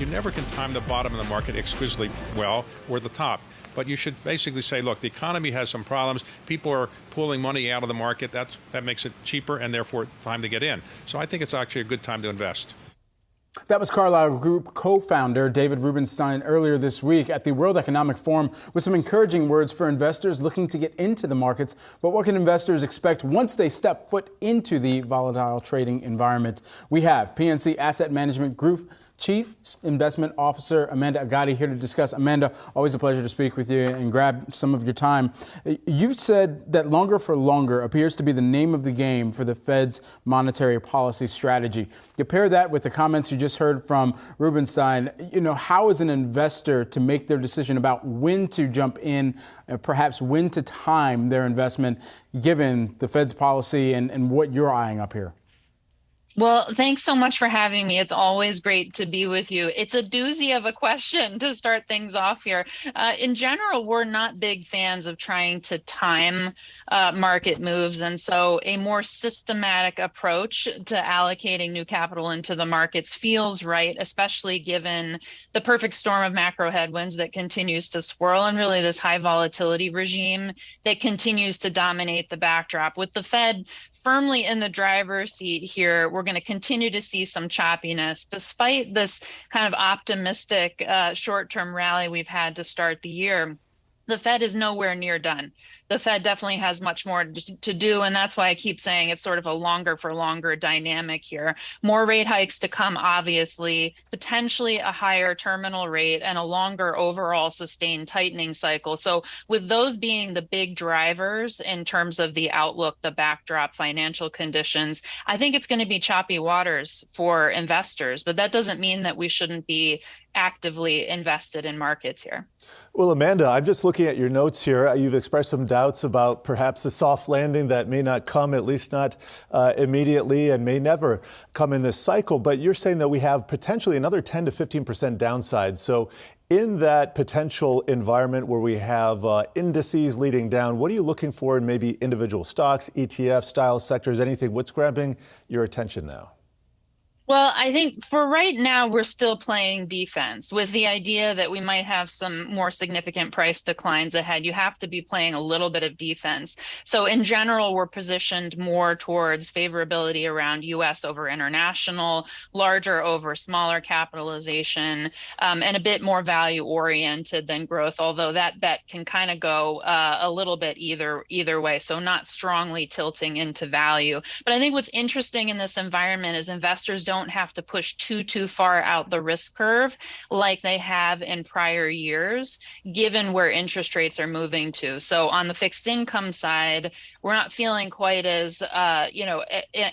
You never can time the bottom of the market exquisitely well or the top. But you should basically say, look, the economy has some problems. People are pulling money out of the market. That makes it cheaper, and therefore it's time to get in. So I think it's actually a good time to invest. That was Carlyle Group co-founder David Rubenstein earlier this week at the World Economic Forum with some encouraging words for investors looking to get into the markets. But what can investors expect once they step foot into the volatile trading environment? We have PNC Asset Management Group Chief Investment Officer Amanda Agati here to discuss. Amanda, always a pleasure to speak with you and grab some of your time. You said that longer for longer appears to be the name of the game for the Fed's monetary policy strategy. Compare that with the comments you just heard from Rubenstein. How is an investor to make their decision about when to jump in, perhaps when to time their investment, given the Fed's policy and what you're eyeing up here? Well, thanks so much for having me. It's always great to be with you. It's a doozy of a question to start things off here. In general, we're not big fans of trying to time market moves. And so a more systematic approach to allocating new capital into the markets feels right, especially given the perfect storm of macro headwinds that continues to swirl and really this high volatility regime that continues to dominate the backdrop. With the Fed firmly in the driver's seat here, we're going to continue to see some choppiness despite this kind of optimistic short-term rally we've had to start the year. The Fed is nowhere near done. The Fed definitely has much more to do, and that's why I keep saying it's sort of a longer for longer dynamic here. More rate hikes to come, obviously, potentially a higher terminal rate and a longer overall sustained tightening cycle. So with those being the big drivers in terms of the outlook, the backdrop, financial conditions, I think it's going to be choppy waters for investors, but that doesn't mean that we shouldn't be actively invested in markets here. Well, Amanda, I'm just looking at your notes here. You've expressed some doubts about perhaps a soft landing that may not come, at least not immediately, and may never come in this cycle. But you're saying that we have potentially another 10 to 15% downside. So in that potential environment where we have indices leading down, what are you looking for in maybe individual stocks, ETF style sectors, anything? What's grabbing your attention now? Well, I think for right now, we're still playing defense with the idea that we might have some more significant price declines ahead. You have to be playing a little bit of defense. So in general, we're positioned more towards favorability around U.S. over international, larger over smaller capitalization, and a bit more value oriented than growth, although that bet can kind of go a little bit either way. So not strongly tilting into value. But I think what's interesting in this environment is investors don't have to push too far out the risk curve like they have in prior years, given where interest rates are moving to. So on the fixed income side, we're not feeling quite as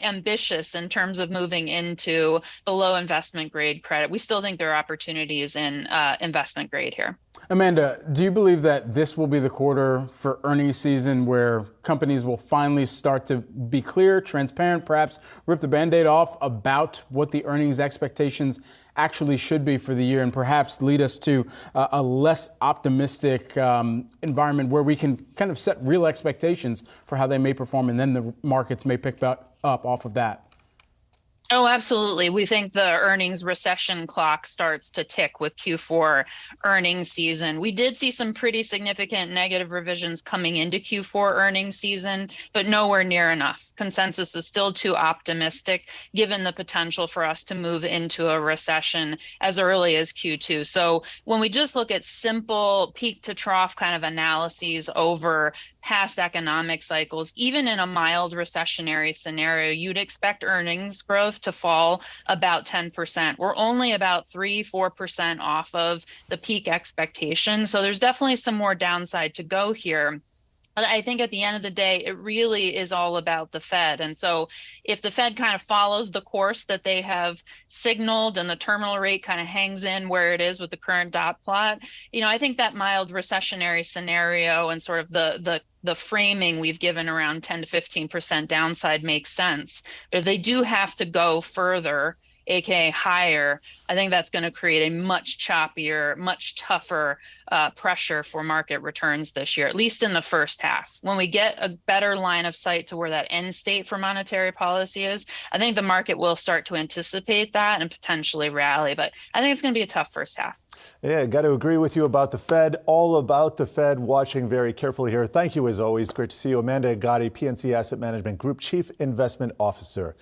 ambitious in terms of moving into below investment grade credit. We still think there are opportunities in investment grade here. Amanda, do you believe that this will be the quarter for earnings season where companies will finally start to be clear, transparent, perhaps rip the Band-Aid off about what the earnings expectations actually should be for the year, and perhaps lead us to a less optimistic environment where we can kind of set real expectations for how they may perform, and then the markets may pick up off of that? Oh, absolutely. We think the earnings recession clock starts to tick with Q4 earnings season. We did see some pretty significant negative revisions coming into Q4 earnings season, but nowhere near enough. Consensus is still too optimistic, given the potential for us to move into a recession as early as Q2. So when we just look at simple peak to trough kind of analyses over past economic cycles, even in a mild recessionary scenario, you'd expect earnings growth to fall about 10%. We're only about 3-4% off of the peak expectation. So there's definitely some more downside to go here. But I think at the end of the day, it really is all about the Fed. And so if the Fed kind of follows the course that they have signaled and the terminal rate kind of hangs in where it is with the current dot plot, I think that mild recessionary scenario and sort of the framing we've given around 10 to 15% downside makes sense. But if they do have to go further, aka higher, I think that's going to create a much choppier, much tougher pressure for market returns this year, at least in the first half. When we get a better line of sight to where that end state for monetary policy is, I think the market will start to anticipate that and potentially rally. But I think it's going to be a tough first half. Yeah, got to agree with you about the Fed. All about the Fed, watching very carefully here. Thank you as always. Great to see you. Amanda Agati, PNC Asset Management Group Chief Investment Officer.